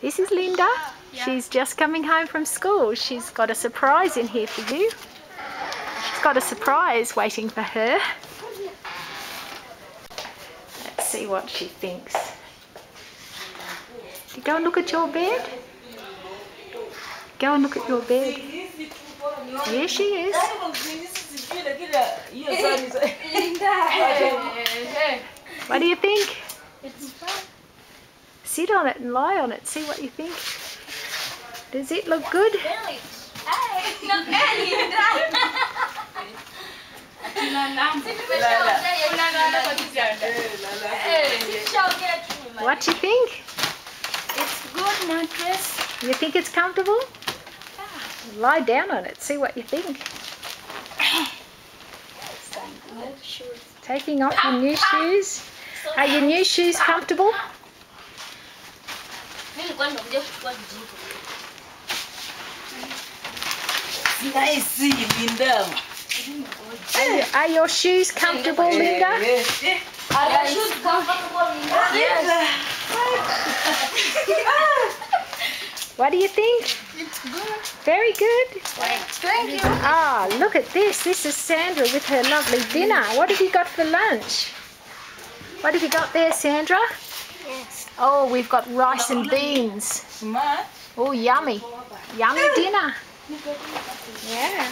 This is Linda. She's just coming home from school. She's got a surprise in here for you. She's got a surprise waiting for her. Let's see what she thinks. You go and look at your bed. Go and look at your bed. Here she is. What do you think? It's fun. Sit on it and lie on it. See what you think. Does it look good? What do you think? It's good mattress. You think it's comfortable? Lie down on it. See what you think. Taking off your new shoes. Are your new shoes comfortable? Nice, Linda. Are your shoes comfortable, Linda? Are your shoes comfortable, Linda? Yes. What do you think? It's good. Very good. Thank you. Ah, look at this. This is Sandra with her lovely dinner. What have you got for lunch? What have you got there, Sandra? Yes. Oh, we've got rice and beans. Oh, yummy. Yummy dinner. Yeah.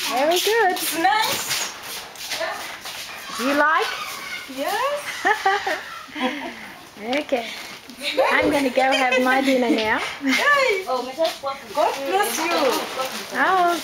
Very good. Nice. Do you like? Yes. Okay. I'm going to go have my dinner now. God bless you. Oh,